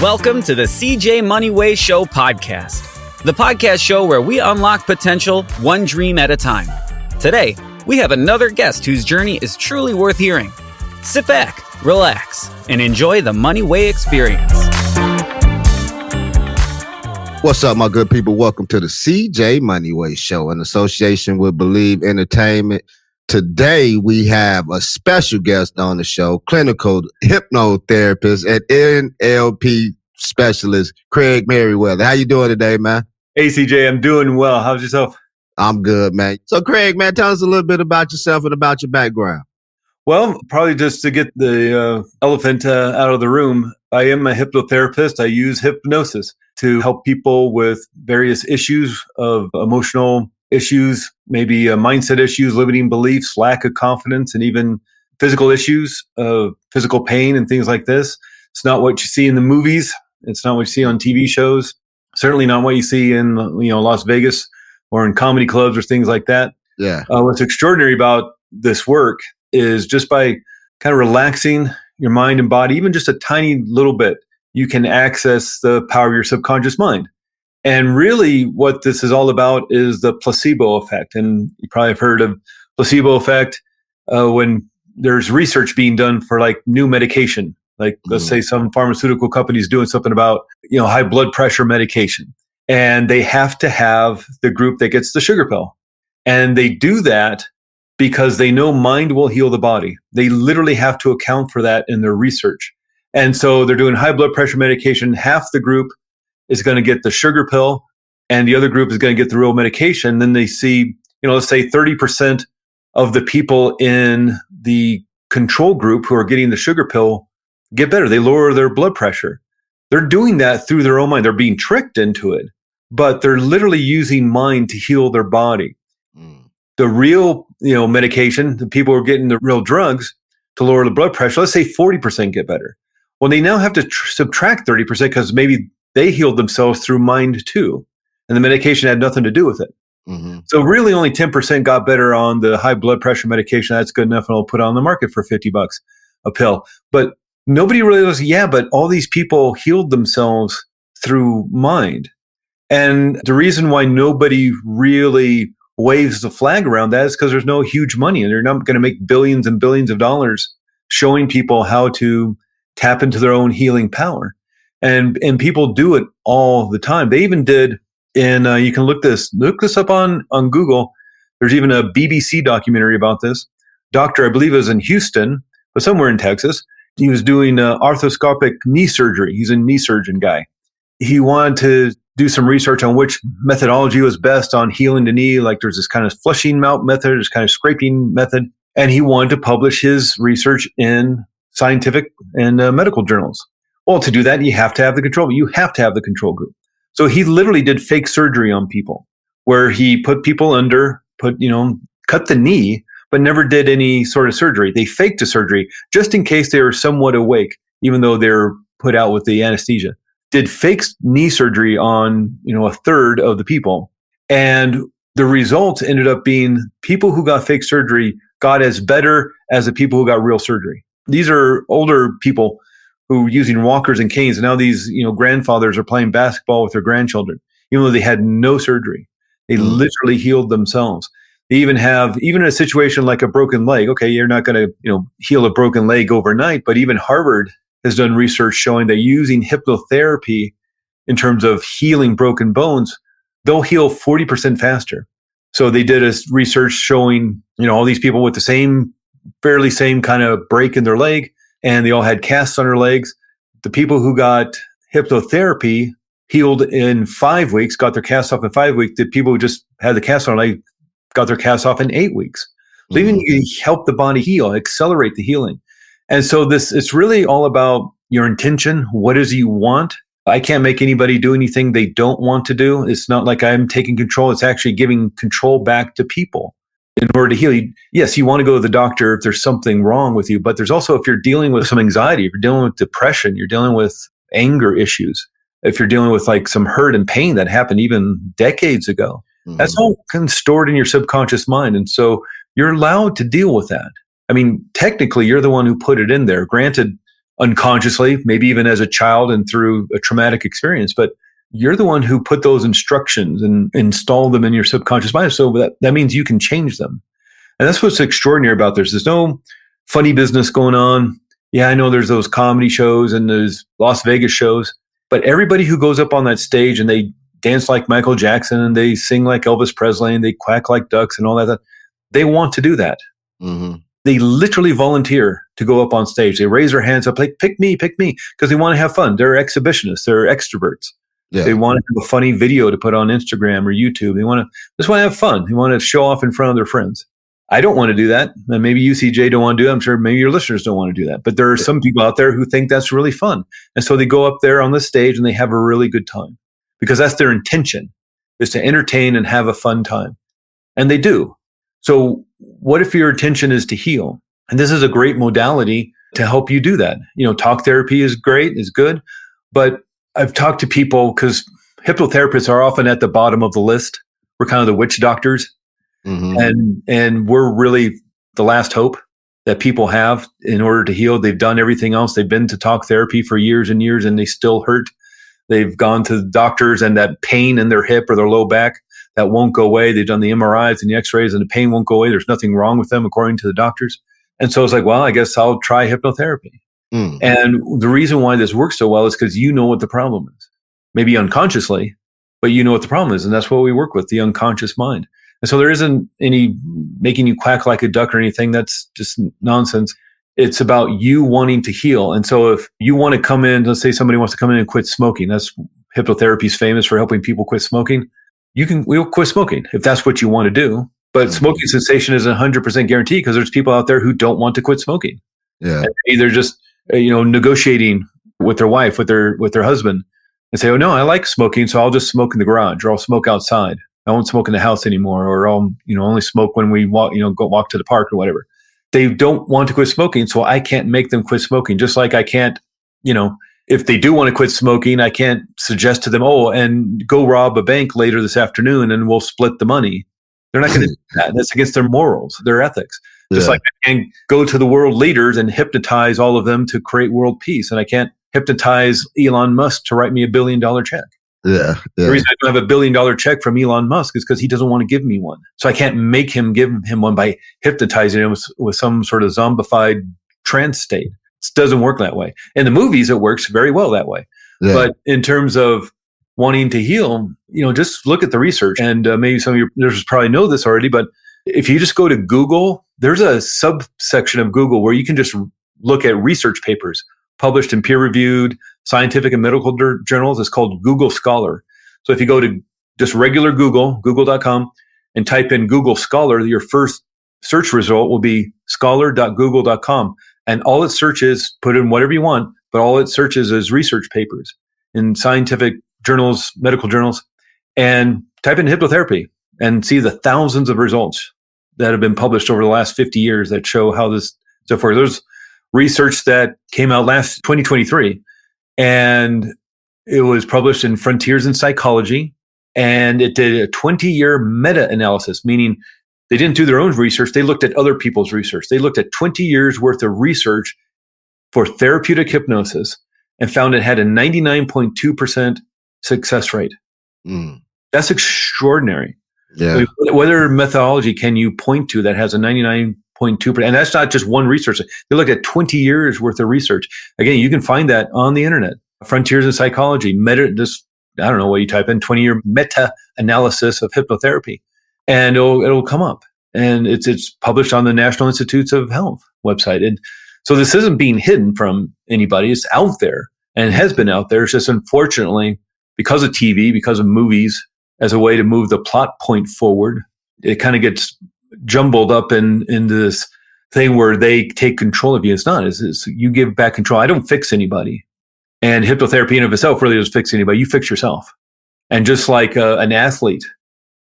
Welcome to the CJ Moneyway Show podcast, the podcast show where we unlock potential one dream at a time. Today, we have another guest whose journey is truly worth hearing. Sit back, relax, and enjoy the Moneyway experience. What's up, my good people? Welcome to the CJ Moneyway Show in association with Bleav Entertainment. Today, we have a special guest on the show, clinical hypnotherapist and NLP specialist, Craig Meriwether. How you doing today, man? Hey, CJ, I'm doing well. How's yourself? I'm good, man. So, Craig, man, tell us a little bit about yourself and about your background. Well, probably just to get the elephant out of the room, I am a hypnotherapist. I use hypnosis to help people with various issues of emotional issues, maybe mindset issues, limiting beliefs, lack of confidence, and even physical issues of physical pain and things like this. It's not what you see in the movies. It's not what you see on TV shows. Certainly not what you see in Las Vegas or in comedy clubs or things like that. Yeah. What's extraordinary about this work is just by kind of relaxing your mind and body, even just a tiny little bit, you can access the power of your subconscious mind. And really what this is all about is the placebo effect. And you probably have heard of placebo effect when there's research being done for like new medication. Like let's say some pharmaceutical companies doing something about, high blood pressure medication. And they have to have the group that gets the sugar pill. And they do that because they know mind will heal the body. They literally have to account for that in their research. And so they're doing high blood pressure medication. Half the group is going to get the sugar pill and the other group is going to get the real medication. Then they see, let's say 30% of the people in the control group who are getting the sugar pill get better. They lower their blood pressure. They're doing that through their own mind. They're being tricked into it, but they're literally using mind to heal their body. The real, medication, the people who are getting the real drugs to lower the blood pressure, let's say 40% get better. Well, they now have to subtract 30% because maybe they healed themselves through mind too. And the medication had nothing to do with it. So really only 10% got better on the high blood pressure medication. That's good enough and I'll put it on the market for $50 a pill. But nobody really goes, but all these people healed themselves through mind. And the reason why nobody really waves the flag around that is because there's no huge money and they're not going to make billions and billions of dollars showing people how to tap into their own healing power. And people do it all the time. They even did you can look this up on Google. There's even a BBC documentary about this. Doctor, I Bleav, is in Houston, but somewhere in Texas. He was doing arthroscopic knee surgery. He's a knee surgeon guy. He wanted to do some research on which methodology was best on healing the knee. Like there's this kind of flushing out method, there's kind of scraping method. And he wanted to publish his research in scientific and medical journals. Well, to do that, you have to have the control. You have to have the control group. So he literally did fake surgery on people where he put people under, cut the knee, but never did any sort of surgery. They faked the surgery just in case they were somewhat awake, even though they're put out with the anesthesia. Did fake knee surgery on, a third of the people. And the results ended up being people who got fake surgery got as better as the people who got real surgery. These are older people who were using walkers and canes. And now these, grandfathers are playing basketball with their grandchildren, even though they had no surgery. They literally healed themselves. They even in a situation like a broken leg. Okay, you're not going to, heal a broken leg overnight, but even Harvard has done research showing that using hypnotherapy in terms of healing broken bones, they'll heal 40% faster. So they did a research showing, all these people with the fairly same kind of break in their leg, and they all had casts on their legs. The people who got hypnotherapy healed in 5 weeks, got their cast off in 5 weeks. The people who just had the cast on their leg got their cast off in 8 weeks. So even you help the body heal, accelerate the healing. And so it's really all about your intention. What is it you want? I can't make anybody do anything they don't want to do. It's not like I'm taking control. It's actually giving control back to people in order to heal. Yes, you want to go to the doctor if there's something wrong with you, but there's also if you're dealing with some anxiety, if you're dealing with depression, you're dealing with anger issues, if you're dealing with like some hurt and pain that happened even decades ago, that's all stored in your subconscious mind. And so you're allowed to deal with that. I mean, technically, you're the one who put it in there. Granted, unconsciously, maybe even as a child and through a traumatic experience. But you're the one who put those instructions and installed them in your subconscious mind. So that means you can change them. And that's what's extraordinary about this. There's no funny business going on. Yeah, I know there's those comedy shows and there's Las Vegas shows, but everybody who goes up on that stage and they dance like Michael Jackson and they sing like Elvis Presley and they quack like ducks and all that, they want to do that. Mm-hmm. They literally volunteer to go up on stage. They raise their hands up like, pick me, because they want to have fun. They're exhibitionists. They're extroverts. Yeah. They want to have a funny video to put on Instagram or YouTube. They just want to have fun. They want to show off in front of their friends. I don't want to do that. And maybe you, CJ, don't want to do that. I'm sure maybe your listeners don't want to do that. But there are some people out there who think that's really fun. And so they go up there on the stage and they have a really good time because that's their intention, is to entertain and have a fun time. And they do. So what if your intention is to heal? And this is a great modality to help you do that. Talk therapy is great, is good. But I've talked to people because hypnotherapists are often at the bottom of the list. We're kind of the witch doctors. Mm-hmm. And we're really the last hope that people have in order to heal. They've done everything else. They've been to talk therapy for years and years and they still hurt. They've gone to the doctors and that pain in their hip or their low back that won't go away. They've done the MRIs and the x-rays and the pain won't go away. There's nothing wrong with them according to the doctors. And so it's like, well, I guess I'll try hypnotherapy. Mm. And the reason why this works so well is because you know what the problem is. Maybe unconsciously, but you know what the problem is. And that's what we work with, the unconscious mind. And so there isn't any making you quack like a duck or anything. That's just nonsense. It's about you wanting to heal. And so if you want to come in, let's say somebody wants to come in and quit smoking. That's hypnotherapy is famous for helping people quit smoking. We'll quit smoking if that's what you want to do. But smoking cessation isn't 100% guaranteed because there's people out there who don't want to quit smoking. Yeah. And either just, negotiating with their wife, with their husband and say, oh no, I like smoking. So I'll just smoke in the garage or I'll smoke outside. I won't smoke in the house anymore, or I'll, only smoke when we walk, go walk to the park or whatever. They don't want to quit smoking. So I can't make them quit smoking. Just like I can't, if they do want to quit smoking, I can't suggest to them, and go rob a bank later this afternoon and we'll split the money. They're not going to do that. That's against their morals, their ethics. Just like I can go to the world leaders and hypnotize all of them to create world peace. And I can't hypnotize Elon Musk to write me $1 billion check. Yeah. The reason I don't have $1 billion check from Elon Musk is because he doesn't want to give me one. So I can't make him give him one by hypnotizing him with some sort of zombified trance state. It doesn't work that way. In the movies, it works very well that way. Yeah. But in terms of wanting to heal, just look at the research. And maybe some of your listeners probably know this already, but if you just go to Google, there's a subsection of Google where you can just look at research papers published in peer-reviewed scientific and medical journals. It's called Google Scholar. So if you go to just regular Google, google.com, and type in Google Scholar, your first search result will be scholar.google.com. And all it searches, put in whatever you want, but all it searches is research papers in scientific journals, medical journals, and type in hypnotherapy and see the thousands of results that have been published over the last 50 years that show how this so forth. There's research that came out last 2023, and it was published in Frontiers in Psychology, and it did a 20-year meta-analysis, meaning they didn't do their own research. They looked at other people's research. They looked at 20 years worth of research for therapeutic hypnosis and found it had a 99.2% success rate. Mm. That's extraordinary. Yeah. What other methodology can you point to that has a 99.2%? And that's not just one research. They look at 20 years worth of research. Again, you can find that on the internet. Frontiers in Psychology, I don't know what you type in, 20-year meta-analysis of hypnotherapy. And it'll come up. And it's published on the National Institutes of Health website. And so this isn't being hidden from anybody. It's out there and has been out there. It's just unfortunately, because of TV, because of movies, as a way to move the plot point forward, it kind of gets jumbled up into this thing where they take control of you. It's not. It's you give back control. I don't fix anybody. And hypnotherapy in of itself really doesn't fix anybody. You fix yourself. And just like an athlete,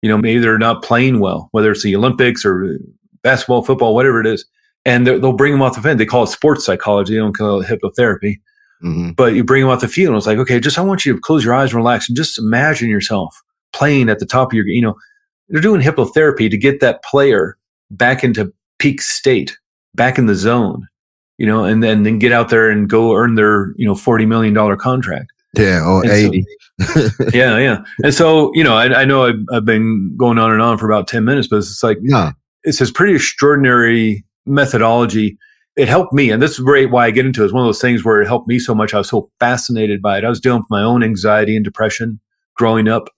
maybe they're not playing well, whether it's the Olympics or basketball, football, whatever it is, and they'll bring them off the field. They call it sports psychology. They don't call it hypnotherapy. Mm-hmm. But you bring them off the field, and it's like, okay, I want you to close your eyes and relax and just imagine yourself playing at the top of your, they're doing hypnotherapy to get that player back into peak state, back in the zone. and then get out there and go earn their, $40 million contract. Yeah, or And 80. Yeah. And so, I know I've been going on and on for about 10 minutes, but it's like, Yeah. it's this pretty extraordinary methodology. It helped me. And this is great why I get into it. It's one of those things where it helped me so much. I was so fascinated by it. I was dealing with my own anxiety and depression growing up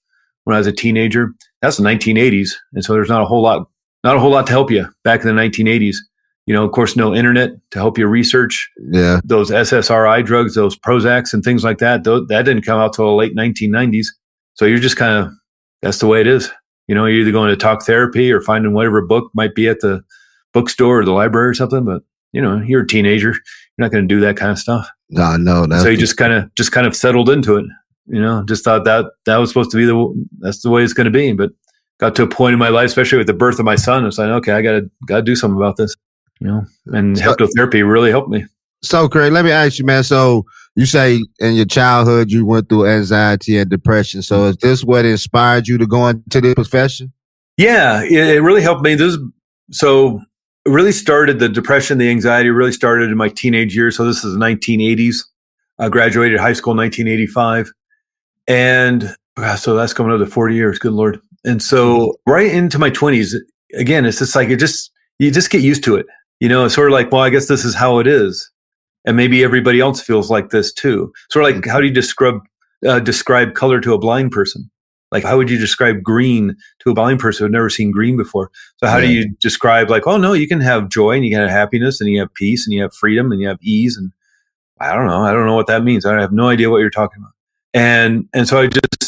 when I was a teenager. That's the 1980s. And so there's not a whole lot to help you back in the 1980s. Of course, no internet to help you research. Yeah. Those SSRI drugs, those Prozacs and things like that, that didn't come out till the late 1990s. So you're just kind of, that's the way it is. You're either going to talk therapy or finding whatever book might be at the bookstore or the library or something. But, you're a teenager. You're not going to do that kind of stuff. No. So you just kind of settled into it. Just thought that was supposed to be that's the way it's going to be. But got to a point in my life, especially with the birth of my son, it's like, okay, I got to do something about this. And hypnotherapy really helped me. So, Craig, let me ask you, man. So, you say in your childhood you went through anxiety and depression. So, is this what inspired you to go into the profession? Yeah, it really helped me. So, it really started, the depression, the anxiety really started in my teenage years. So, this is the 1980s. I graduated high school in 1985. And so that's coming up to 40 years. Good Lord. And so, right into my 20s, again, it's just like, you just get used to it. It's sort of like, well, I guess this is how it is. And maybe everybody else feels like this too. Sort of like, how do you describe color to a blind person? Like, how would you describe green to a blind person who'd never seen green before? So how do you describe, like, oh no, you can have joy and you can have happiness and you have peace and you have freedom and you have ease. And I don't know what that means. I have no idea what you're talking about. And so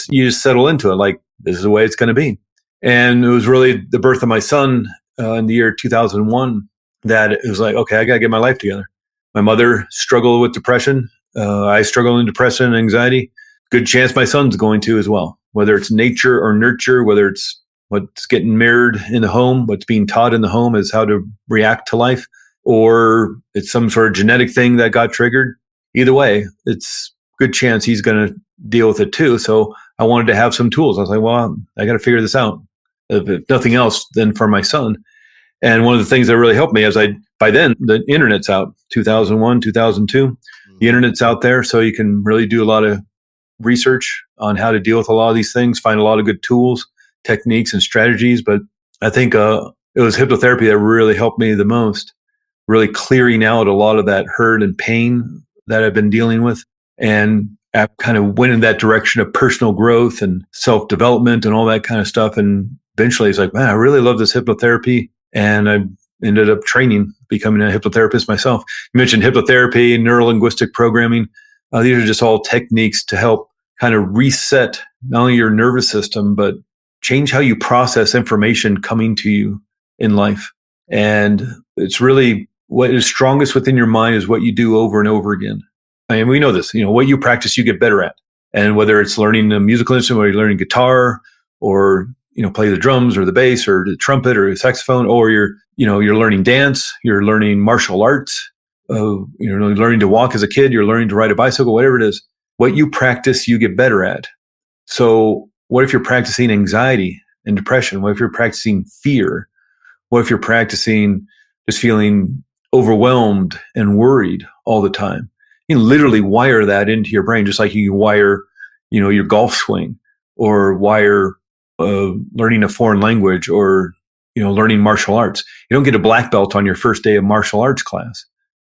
you just settle into it. Like, this is the way it's going to be. And it was really the birth of my son in the year 2001 that it was like, okay, I got to get my life together. My mother struggled with depression. I struggle in depression and anxiety. Good chance my son's going to as well, whether it's nature or nurture, whether it's what's getting mirrored in the home, what's being taught in the home is how to react to life, or it's some sort of genetic thing that got triggered. Either way, it's good chance he's going to deal with it too. So I wanted to have some tools. I was like, well, I got to figure this out. If nothing else, then for my son. And one of the things that really helped me is by then, the internet's out, 2001, 2002. The internet's out there, so you can really do a lot of research on how to deal with a lot of these things, find a lot of good tools, techniques, and strategies. But I think it was hypnotherapy that really helped me the most, really clearing out a lot of that hurt and pain that I've been dealing with. And I kind of went in that direction of personal growth and self-development and all that kind of stuff. And eventually it's like, man, I really love this hypnotherapy. And I ended up becoming a hypnotherapist myself. You mentioned hypnotherapy, neuro-linguistic programming. These are just all techniques to help kind of reset not only your nervous system, but change how you process information coming to you in life. And it's really what is strongest within your mind is what you do over and over again. And we know this, what you practice, you get better at. And whether it's learning a musical instrument, or you're learning guitar, or play the drums or the bass or the trumpet or the saxophone, or you're learning dance, you're learning martial arts, you're learning to walk as a kid, you're learning to ride a bicycle, whatever it is, what you practice, you get better at. So what if you're practicing anxiety and depression? What if you're practicing fear? What if you're practicing just feeling overwhelmed and worried all the time? You can literally wire that into your brain, just like you wire, your golf swing, or wire learning a foreign language, or learning martial arts. You don't get a black belt on your first day of martial arts class.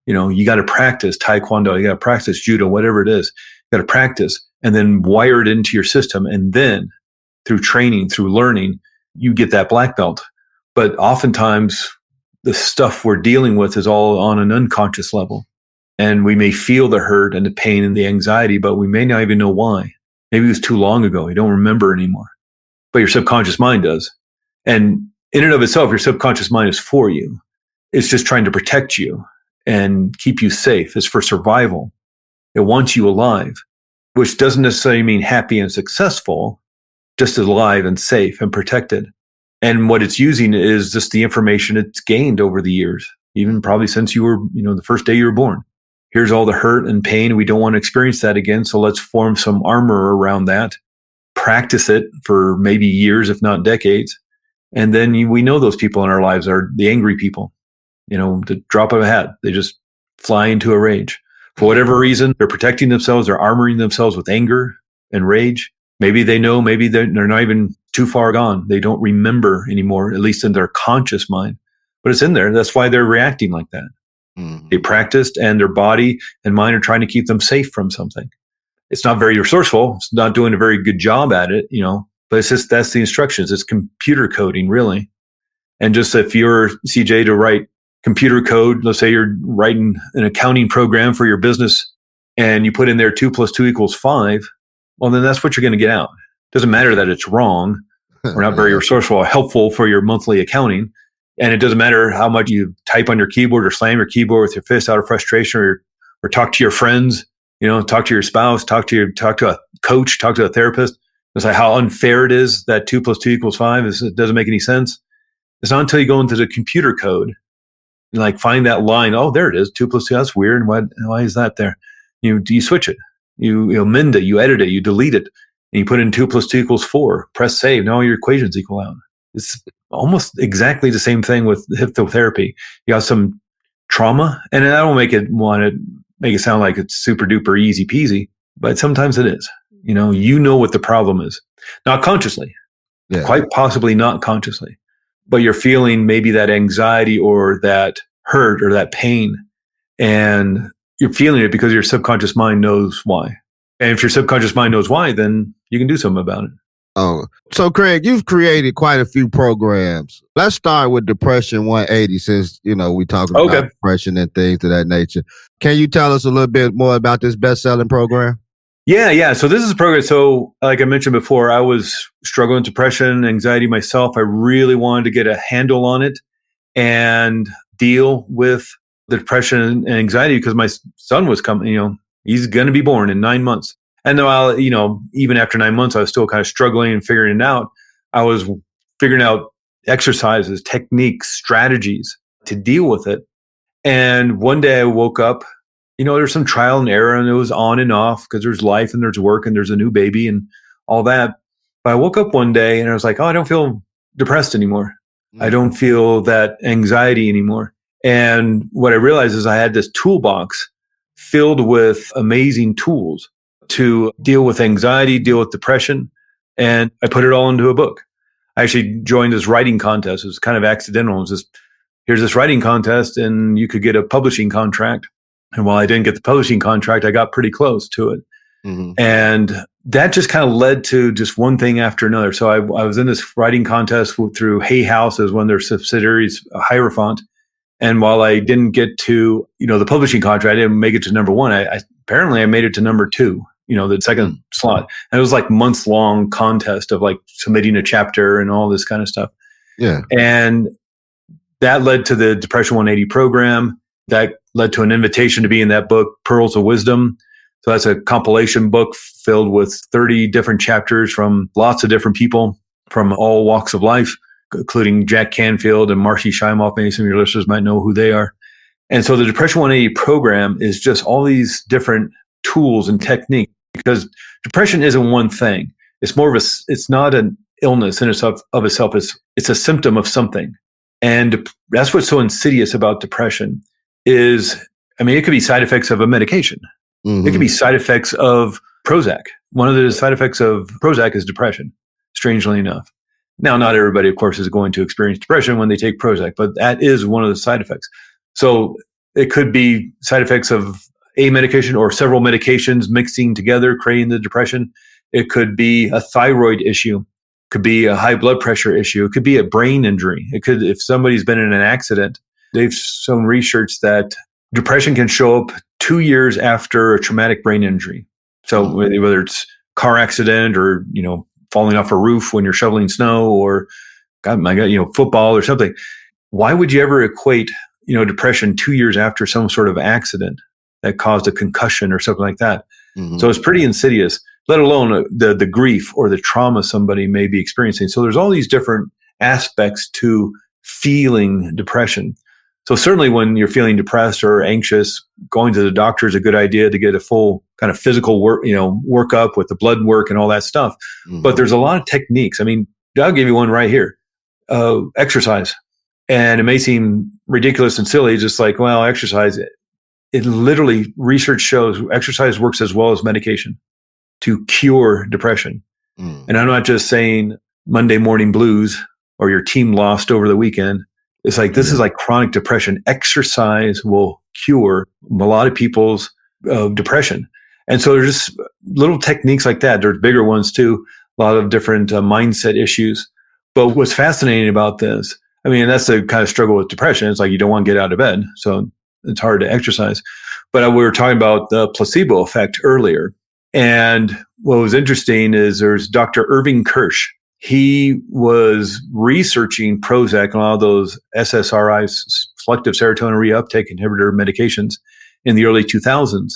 You got to practice taekwondo, you got to practice judo, whatever it is. You got to practice and then wire it into your system, and then through training, through learning, you get that black belt. But oftentimes the stuff we're dealing with is all on an unconscious level, and we may feel the hurt and the pain and the anxiety, but we may not even know why. Maybe it was too long ago, you don't remember anymore. But your subconscious mind does. And in and of itself, your subconscious mind is for you. It's just trying to protect you and keep you safe. It's for survival. It wants you alive, which doesn't necessarily mean happy and successful, just alive and safe and protected. And what it's using is just the information it's gained over the years, even probably since you were, the first day you were born. Here's all the hurt and pain. We don't want to experience that again. So let's form some armor around that. Practice it for maybe years, if not decades. And then we know those people in our lives are the angry people, the drop of a hat. They just fly into a rage. For whatever reason, they're protecting themselves, they're armoring themselves with anger and rage. Maybe they know, maybe they're not even too far gone. They don't remember anymore, at least in their conscious mind. But it's in there. That's why they're reacting like that. Mm-hmm. They practiced, and their body and mind are trying to keep them safe from something. It's not very resourceful. It's not doing a very good job at it, but it's just, that's the instructions. It's computer coding, really. And just if you're CJ to write computer code, let's say you're writing an accounting program for your business and you put in there 2 + 2 = 5, well, then that's what you're going to get out. It doesn't matter that it's wrong or not very resourceful or helpful for your monthly accounting. And it doesn't matter how much you type on your keyboard or slam your keyboard with your fist out of frustration, or talk to your friends, talk to your spouse, talk to a coach, talk to a therapist. It's like how unfair it is that 2 + 2 = 5 it doesn't make any sense. It's not until you go into the computer code and like find that line. Oh, there it is. 2 + 2. That's weird. Why is that there? You switch it. You amend it. You edit it. You delete it. And you put in 2 + 2 = 4. Press save. Now your equations equal out. It's almost exactly the same thing with hypnotherapy. You got some trauma, and I don't want to make it sound like it's super duper easy peasy, but sometimes it is. You know what the problem is, not consciously, quite possibly not consciously, but you're feeling maybe that anxiety or that hurt or that pain, and you're feeling it because your subconscious mind knows why. And if your subconscious mind knows why, then you can do something about it. Oh, so Craig, you've created quite a few programs. Let's start with Depression 180, since, we talk about depression and things of that nature. Can you tell us a little bit more about this best-selling program? Yeah. So this is a program. So like I mentioned before, I was struggling with depression, anxiety myself. I really wanted to get a handle on it and deal with the depression and anxiety because my son was coming, he's going to be born in 9 months. And though even after 9 months, I was still kind of struggling and figuring it out. I was figuring out exercises, techniques, strategies to deal with it. And one day I woke up, there's some trial and error, and it was on and off because there's life and there's work and there's a new baby and all that. But I woke up one day and I was like, oh, I don't feel depressed anymore. I don't feel that anxiety anymore. And what I realized is I had this toolbox filled with amazing tools to deal with anxiety, deal with depression. And I put it all into a book. I actually joined this writing contest. It was kind of accidental. It was just, here's this writing contest and you could get a publishing contract. And while I didn't get the publishing contract, I got pretty close to it. Mm-hmm. And that just kind of led to just one thing after another. So I was in this writing contest through Hay House as one of their subsidiaries, Hierophant. And while I didn't get to, the publishing contract, I didn't make it to number one. Apparently I made it to number 2, the second slot. And it was like months long contest of like submitting a chapter and all this kind of stuff. Yeah. And that led to the Depression 180 program. That led to an invitation to be in that book, Pearls of Wisdom. So that's a compilation book filled with 30 different chapters from lots of different people from all walks of life, including Jack Canfield and Marcy Shimoff. Maybe some of your listeners might know who they are. And so the Depression 180 program is just all these different tools and techniques, because depression isn't one thing. It's more of it's not an illness in itself of itself. It's a symptom of something. And that's what's so insidious about depression is, it could be side effects of a medication. Mm-hmm. It could be side effects of Prozac. One of the side effects of Prozac is depression, strangely enough. Now, not everybody, of course, is going to experience depression when they take Prozac, but that is one of the side effects. So it could be side effects of a medication or several medications mixing together, creating the depression. It could be a thyroid issue. It could be a high blood pressure issue. It could be a brain injury. It could, if somebody's been in an accident, they've shown research that depression can show up 2 years after a traumatic brain injury. So whether it's car accident or, falling off a roof when you're shoveling snow or, God, my God, football or something. Why would you ever equate, depression 2 years after some sort of accident that caused a concussion or something like that? Mm-hmm. So it's pretty insidious, let alone the grief or the trauma somebody may be experiencing. So there's all these different aspects to feeling depression. So certainly when you're feeling depressed or anxious, going to the doctor is a good idea to get a full kind of physical workup with the blood work and all that stuff. Mm-hmm. But there's a lot of techniques. I'll give you one right here. Exercise. And it may seem ridiculous and silly, just like, well, exercise. it literally, research shows exercise works as well as medication to cure depression. And I'm not just saying Monday morning blues or your team lost over the weekend. It's like, this is like chronic depression. Exercise will cure a lot of people's depression. And so there's just little techniques like that. There's bigger ones too, a lot of different mindset issues. But what's fascinating about this, I mean, that's the kind of struggle with depression. It's like you don't want to get out of bed, so it's hard to exercise. But we were talking about the placebo effect earlier. And what was interesting is there's Dr. Irving Kirsch. He was researching Prozac and all those SSRIs, selective serotonin reuptake inhibitor medications, in the early 2000s.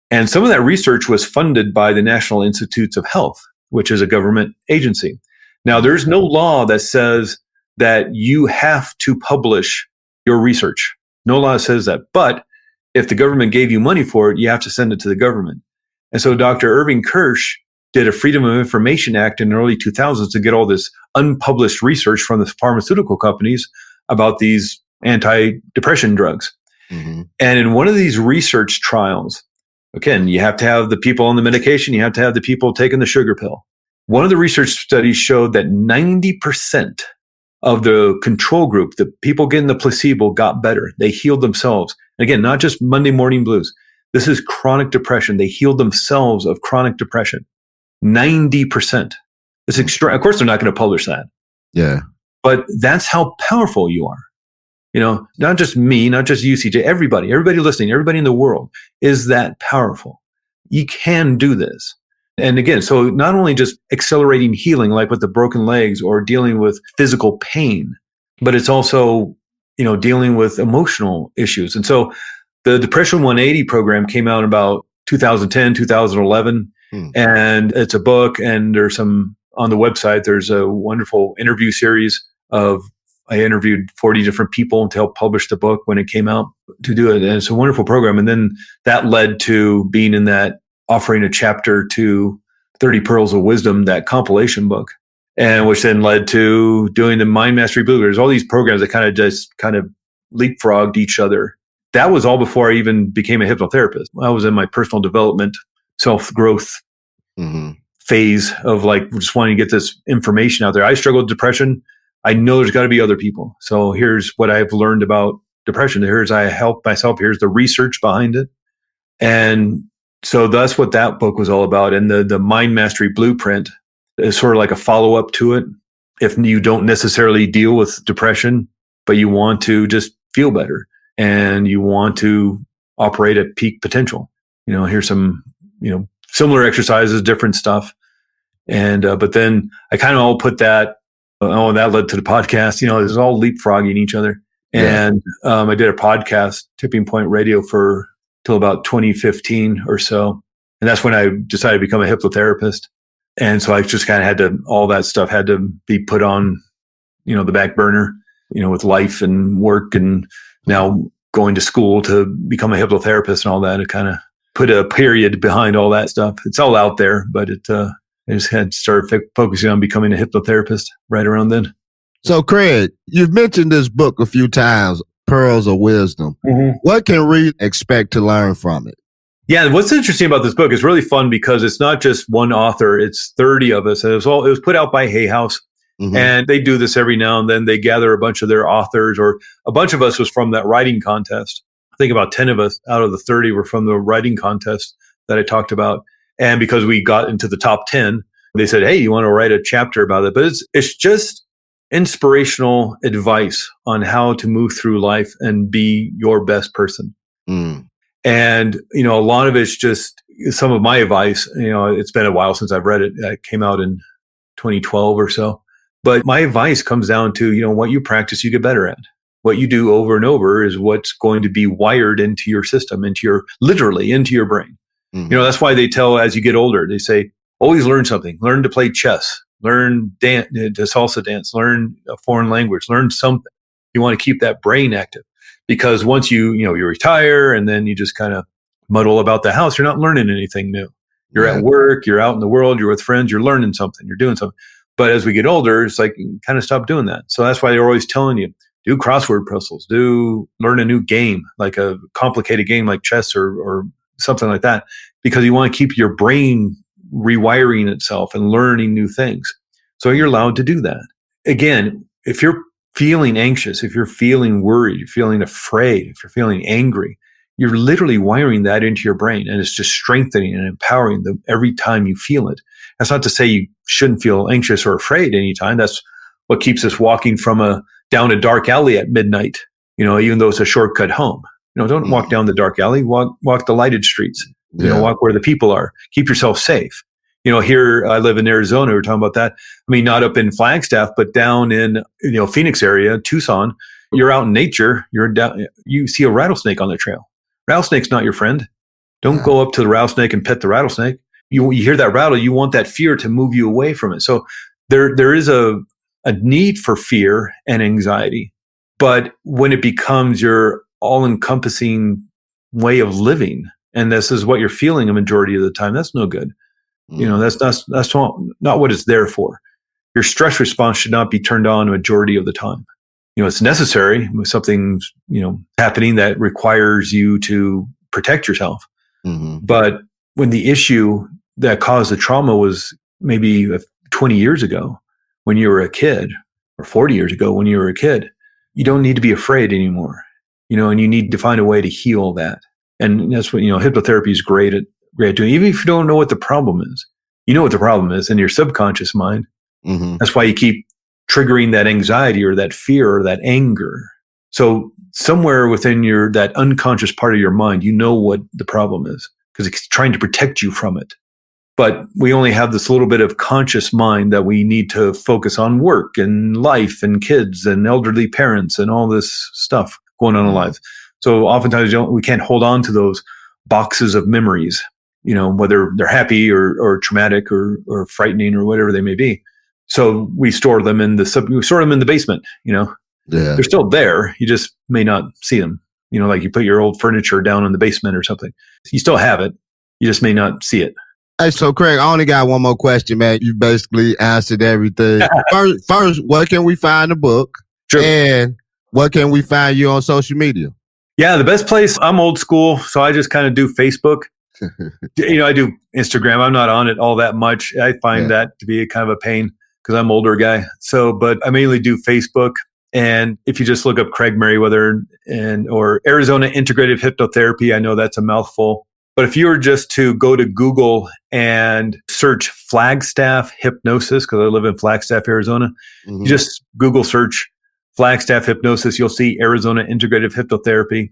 And some of that research was funded by the National Institutes of Health, which is a government agency. Now, there's no law that says that you have to publish your research. No law says that. But if the government gave you money for it, you have to send it to the government. And so Dr. Irving Kirsch did a Freedom of Information Act in the early 2000s to get all this unpublished research from the pharmaceutical companies about these antidepressant drugs. And in one of these research trials, again, you have to have the people on the medication, you have to have the people taking the sugar pill. One of the research studies showed that 90% of the control group, the people getting the placebo, got better. They healed themselves. Again, not just Monday morning blues. This is chronic depression. They healed themselves of chronic depression. 90%. It's extra. Of course, they're not going to publish that. Yeah. But that's how powerful you are. You know, not just me, not just you, CJ, everybody listening, everybody in the world is that powerful. You can do this. And again, so not only just accelerating healing, like with the broken legs or dealing with physical pain, but it's also, you know, dealing with emotional issues. And so the Depression 180 program came out about 2010, 2011, and it's a book, and there's some on the website. There's a wonderful interview series of, I interviewed 40 different people to help publish the book when it came out to do it. And it's a wonderful program. And then that led to being in that, offering a chapter to 30 Pearls of Wisdom, that compilation book, and which then led to doing the Mind Mastery Blue. There's all these programs that kind of leapfrogged each other. That was all before I even became a hypnotherapist. I was in my personal development, self-growth phase of like just wanting to get this information out there. I struggled with depression. I know there's got to be other people. So here's what I've learned about depression. Here's I help myself. Here's the research behind it. And so that's what that book was all about. And the Mind Mastery Blueprint is sort of like a follow-up to it. If you don't necessarily deal with depression, but you want to just feel better and you want to operate at peak potential, you know, here's some, you know, similar exercises, different stuff. And, but then I kind of all put that, and that led to the podcast, you know, it's all leapfrogging each other. And I did a podcast, Tipping Point Radio, for till about 2015 or so. And that's when I decided to become a hypnotherapist. And so I just kind of had to, all that stuff had to be put on, you know, the back burner, you know, with life and work and now going to school to become a hypnotherapist and all that. It kind of put a period behind all that stuff. It's all out there, but I just had to start focusing on becoming a hypnotherapist right around then. So, Craig, you've mentioned this book a few times, Pearls of Wisdom. What can we expect to learn from it? Yeah, what's interesting about this book is really fun because it's not just one author; it's 30 of us, and it was put out by Hay House, and they do this every now and then. They gather a bunch of their authors, or a bunch of us was from that writing contest. I think about 10 of us out of the 30 were from the writing contest that I talked about, and because we got into the top 10, they said, "Hey, you want to write a chapter about it?" But it's just inspirational advice on how to move through life and be your best person. And, you know, a lot of it's just some of my advice. You know, it's been a while since I've read it. It came out in 2012 or so. But my advice comes down to, you know, what you practice, you get better at. What you do over and over is what's going to be wired into your system, literally into your brain. You know, that's why they tell as you get older, they say, always learn something. Learn to play chess, learn to salsa dance, learn a foreign language, learn something. You want to keep that brain active. Because once you retire and then you just kind of muddle about the house, you're not learning anything new. You're at work, you're out in the world, you're with friends, you're learning something, you're doing something. But as we get older, it's like you kind of stop doing that. So that's why they're always telling you, do crossword puzzles, learn a new game, like a complicated game like chess or something like that, because you want to keep your brain rewiring itself and learning new things. So you're allowed to do that. Again, if you're feeling anxious, if you're feeling worried, you're feeling afraid, if you're feeling angry, you're literally wiring that into your brain, and it's just strengthening and empowering them every time you feel it. That's not to say you shouldn't feel anxious or afraid anytime. That's what keeps us walking down a dark alley at midnight, even though it's a shortcut home. Don't walk down the dark alley, walk the lighted streets, walk where the people are. Keep yourself safe. Here I live in Arizona. We're talking about that. I mean, not up in Flagstaff, but down in, Phoenix area, Tucson, you're out in nature. You see a rattlesnake on the trail. Rattlesnake's not your friend. Don't go up to the rattlesnake and pet the rattlesnake. You hear that rattle, you want that fear to move you away from it. So there is a need for fear and anxiety. But when it becomes your all-encompassing way of living, and this is what you're feeling a majority of the time, that's no good. That's not what it's there for. Your stress response should not be turned on a majority of the time. It's necessary when something's, happening that requires you to protect yourself. Mm-hmm. But when the issue that caused the trauma was maybe 20 years ago when you were a kid, or 40 years ago when you were a kid, you don't need to be afraid anymore, and you need to find a way to heal that. And that's what, hypnotherapy is great at doing. Even if you don't know what the problem is, you know what the problem is in your subconscious mind. Mm-hmm. That's why you keep triggering that anxiety or that fear or that anger. So somewhere within that unconscious part of your mind, you know what the problem is because it's trying to protect you from it. But we only have this little bit of conscious mind that we need to focus on work and life and kids and elderly parents and all this stuff going on in life. So oftentimes we can't hold on to those boxes of memories, whether they're happy or traumatic or frightening or whatever they may be. So we store them in the basement, Yeah. They're still there. You just may not see them. Like you put your old furniture down in the basement or something. You still have it. You just may not see it. Hey, so Craig, I only got one more question, man. You basically answered everything. First, where can we find the book? Sure. And where can we find you on social media? Yeah, the best place, I'm old school, so I just kind of do Facebook. I do Instagram. I'm not on it all that much. I find that to be kind of a pain because I'm an older guy. So, but I mainly do Facebook. And if you just look up Craig Meriwether or Arizona Integrative Hypnotherapy, I know that's a mouthful. But if you were just to go to Google and search Flagstaff Hypnosis, because I live in Flagstaff, Arizona, you just Google search Flagstaff Hypnosis, you'll see Arizona Integrative Hypnotherapy.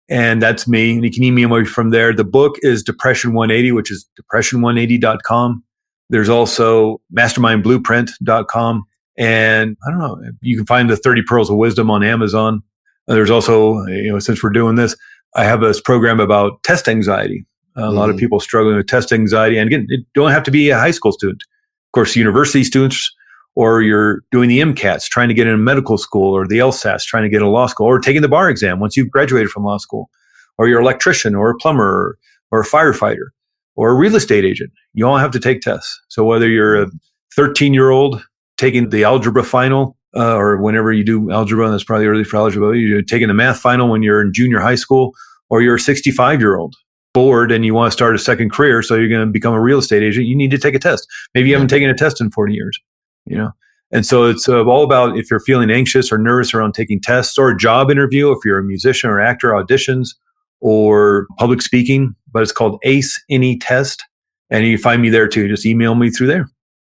And that's me. And you can email me from there. The book is Depression 180, which is depression180.com. There's also mastermindblueprint.com. And I don't know, you can find the 30 Pearls of Wisdom on Amazon. There's also, since we're doing this, I have this program about test anxiety. A lot of people struggling with test anxiety. And again, it don't have to be a high school student. Of course, university students, or you're doing the MCATs, trying to get into medical school, or the LSATs, trying to get into law school, or taking the bar exam once you've graduated from law school, or you're an electrician or a plumber or a firefighter or a real estate agent. You all have to take tests. So whether you're a 13-year-old taking the algebra final, or whenever you do algebra, that's probably early for algebra, you're taking the math final when you're in junior high school, or you're a 65-year-old bored and you want to start a second career, so you're going to become a real estate agent, you need to take a test. Maybe you haven't taken a test in 40 years, And so it's all about if you're feeling anxious or nervous around taking tests or a job interview, if you're a musician or actor, auditions or public speaking, but it's called ACE Any Test. And you can find me there too. Just email me through there.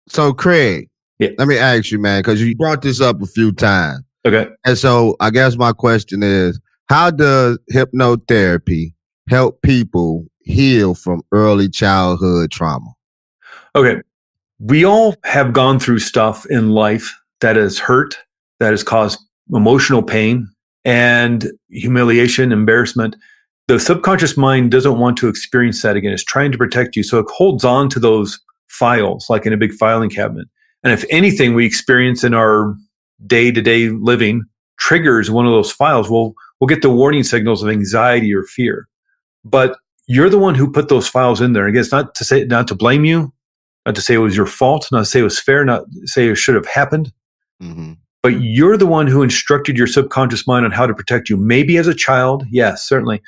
So Craig, let me ask you, man, because you brought this up a few times. Okay. And so I guess my question is, how does hypnotherapy help people heal from early childhood trauma? Okay. We all have gone through stuff in life that has hurt, that has caused emotional pain and humiliation, embarrassment. The subconscious mind doesn't want to experience that again. It's trying to protect you. So it holds on to those files like in a big filing cabinet. And if anything we experience in our day-to-day living triggers one of those files, we'll get the warning signals of anxiety or fear. But you're the one who put those files in there. Again, it's not to blame you, not to say it was your fault, not to say it was fair, not to say it should have happened. But you're the one who instructed your subconscious mind on how to protect you. Maybe as a child, yes, certainly.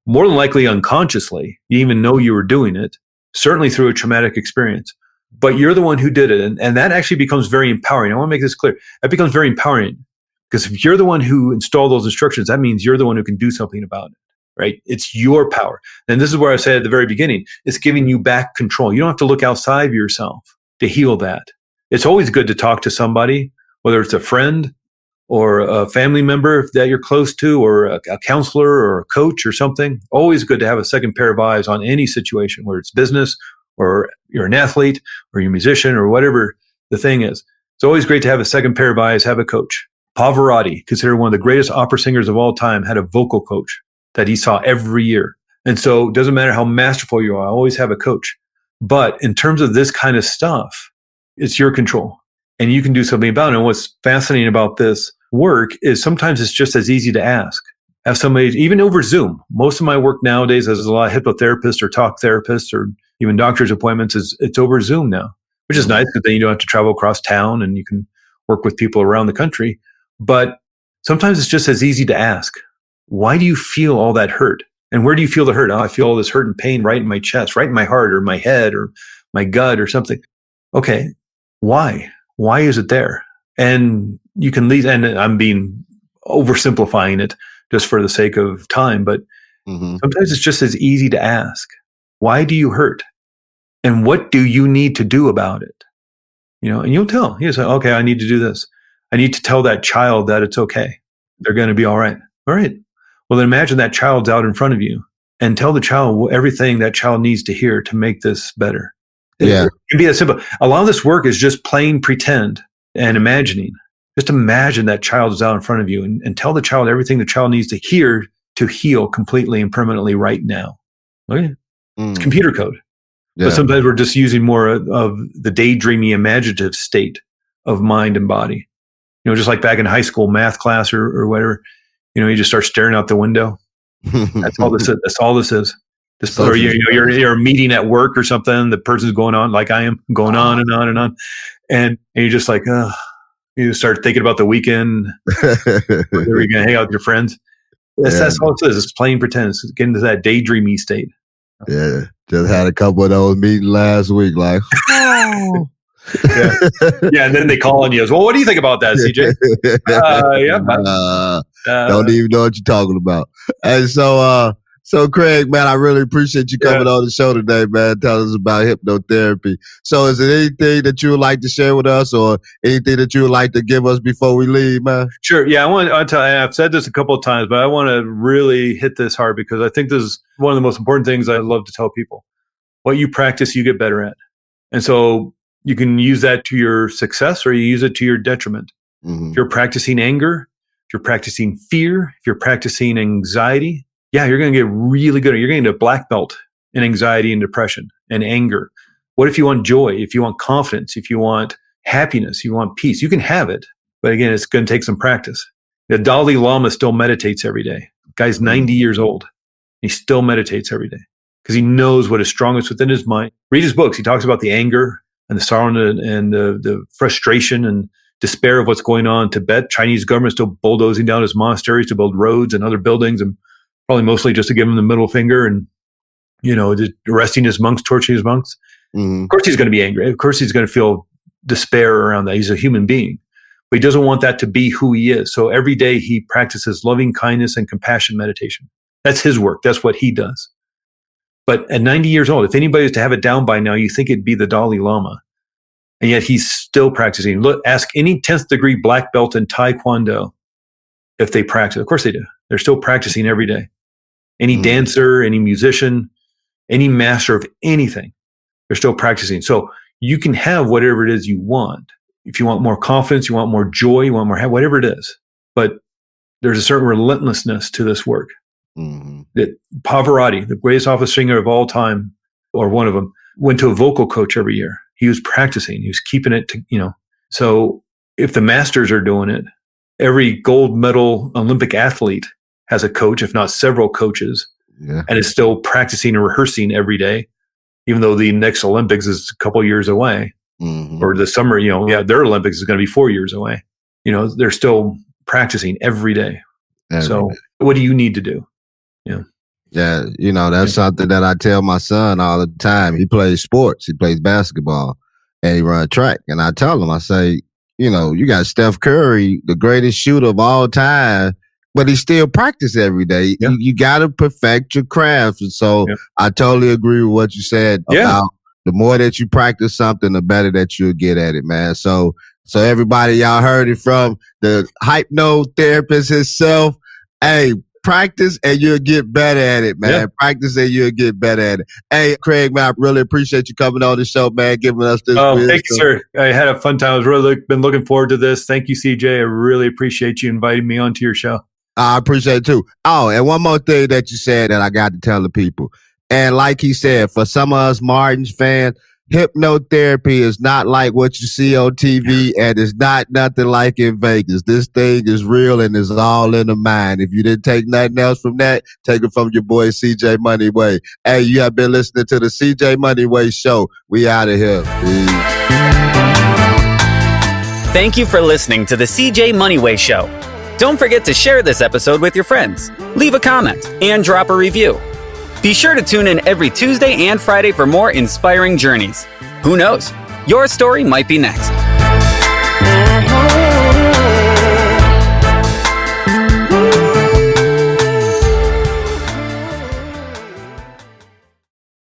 More than likely unconsciously, you even know you were doing it, certainly through a traumatic experience. But you're the one who did it. And that actually becomes very empowering. I want to make this clear. That becomes very empowering because if you're the one who installed those instructions, that means you're the one who can do something about it, right? It's your power. And this is where I said at the very beginning, it's giving you back control. You don't have to look outside of yourself to heal that. It's always good to talk to somebody, whether it's a friend or a family member that you're close to, or a counselor or a coach or something. Always good to have a second pair of eyes on any situation, whether it's business or you're an athlete or you're a musician or whatever the thing is. It's always great to have a second pair of eyes, have a coach. Pavarotti, considered one of the greatest opera singers of all time, had a vocal coach that he saw every year. And so it doesn't matter how masterful you are, always have a coach. But in terms of this kind of stuff, it's your control and you can do something about it. And what's fascinating about this work is sometimes it's just as easy to ask. Have somebody, even over Zoom. Most of my work nowadays, as a lot of hypnotherapists or talk therapists or even doctor's appointments, it's over Zoom now, which is nice because then you don't have to travel across town and you can work with people around the country. But sometimes it's just as easy to ask, why do you feel all that hurt? And where do you feel the hurt? Oh, I feel all this hurt and pain right in my chest, right in my heart or my head or my gut or something. Okay, why? Why is it there? And you can lead, and I'm being oversimplifying it just for the sake of time, but sometimes it's just as easy to ask, why do you hurt? And what do you need to do about it? And you'll tell. You say, okay, I need to do this. I need to tell that child that it's okay. They're going to be all right. All right. Well, then imagine that child's out in front of you and tell the child everything that child needs to hear to make this better. Yeah. It can be that simple. A lot of this work is just plain pretend and imagining. Just imagine that child is out in front of you and tell the child everything the child needs to hear to heal completely and permanently right now. Okay? It's computer code. Yeah. But sometimes we're just using more of the daydreamy, imaginative state of mind and body. Just like back in high school math class or whatever, you just start staring out the window. That's all this is. That's all this is. Just, or you're a meeting at work or something. The person's going on like I am, going on and on and on, and you're just like, you start thinking about the weekend. Where you're gonna hang out with your friends. That's all it is. It's plain pretend. It's getting into that daydreamy state. Yeah, just had a couple of those meetings last week. Like, oh. Yeah, and then they call on you. Well, what do you think about that, CJ? Don't even know what you're talking about. And so Craig, man, I really appreciate you coming on the show today, man. Tell us about hypnotherapy. So is there anything that you would like to share with us or anything that you would like to give us before we leave, man? Sure. Yeah, I want to tell you, I've said this a couple of times, but I want to really hit this hard because I think this is one of the most important things I love to tell people. What you practice, you get better at. And so you can use that to your success or you use it to your detriment. If you're practicing anger, if you're practicing fear, if you're practicing anxiety, you're going to get really good. You're going to get a black belt in anxiety and depression and anger. What if you want joy? If you want confidence, if you want happiness, you want peace, you can have it. But again, it's going to take some practice. The Dalai Lama still meditates every day. The guy's 90 years old. He still meditates every day because he knows what is strongest within his mind. Read his books. He talks about the anger and the sorrow and the frustration and despair of what's going on in Tibet. Chinese government still bulldozing down his monasteries to build roads and other buildings, and probably mostly just to give him the middle finger and, just arresting his monks, torturing his monks. Of course he's going to be angry. Of course he's going to feel despair around that. He's a human being, but he doesn't want that to be who he is. So every day he practices loving kindness and compassion meditation. That's his work. That's what he does. But at 90 years old, if anybody was to have it down by now, you think it'd be the Dalai Lama. And yet he's still practicing. Look, ask any 10th degree black belt in Taekwondo if they practice. Of course they do. They're still practicing every day. Any dancer, any musician, any master of anything, they're still practicing. So you can have whatever it is you want. If you want more confidence, you want more joy, you want more, whatever it is. But there's a certain relentlessness to this work. That Pavarotti, the greatest opera singer of all time, or one of them, went to a vocal coach every year. He was practicing. He was keeping it to, So if the masters are doing it, every gold medal Olympic athlete has a coach, if not several coaches, and is still practicing and rehearsing every day, even though the next Olympics is a couple years away, or the summer, their Olympics is going to be 4 years away. they're still practicing every day. So day. What do you need to do? Yeah. Yeah. That's something that I tell my son all the time. He plays sports. He plays basketball and he runs track. And I tell him, I say, you got Steph Curry, the greatest shooter of all time, but he still practice every day. Yeah. You got to perfect your craft. And so I totally agree with what you said about the more that you practice something, the better that you'll get at it, man. So everybody, y'all heard it from the hypnotherapist himself. Hey, practice and you'll get better at it, man. Yeah. Practice and you'll get better at it. Hey, Craig, man, I really appreciate you coming on the show, man, giving us this. Thank you, sir. I had a fun time. I was really been looking forward to this. Thank you, CJ. I really appreciate you inviting me onto your show. I appreciate it too. Oh, and one more thing that you said that I got to tell the people. And like he said, for some of us Martins fans, hypnotherapy is not like what you see on TV, and it's not nothing like in Vegas. This thing is real and it's all in the mind. If you didn't take nothing else from that, take it from your boy CJ Moneyway. Hey, you have been listening to the CJ Moneyway Show. We out of here. Peace. Thank you for listening to the CJ Moneyway Show. Don't forget to share this episode with your friends, leave a comment, and drop a review. Be sure to tune in every Tuesday and Friday for more inspiring journeys. Who knows? Your story might be next.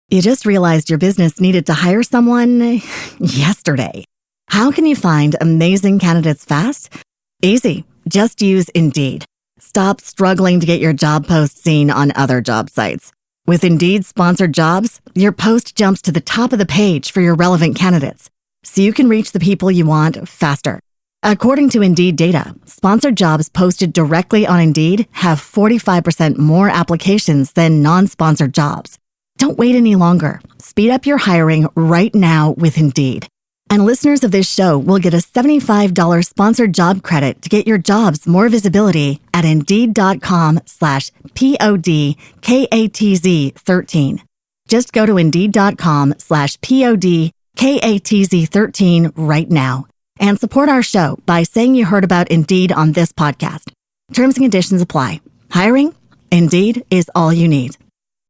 You just realized your business needed to hire someone yesterday. How can you find amazing candidates fast? Easy. Just use Indeed. Stop struggling to get your job post seen on other job sites. With Indeed sponsored jobs, your post jumps to the top of the page for your relevant candidates, so you can reach the people you want faster. According to Indeed data, sponsored jobs posted directly on Indeed have 45% more applications than non-sponsored jobs. Don't wait any longer. Speed up your hiring right now with Indeed. And listeners of this show will get a $75 sponsored job credit to get your jobs more visibility at Indeed.com/PODKATZ13. Just go to Indeed.com/PODKATZ13 right now and support our show by saying you heard about Indeed on this podcast. Terms and conditions apply. Hiring? Indeed is all you need.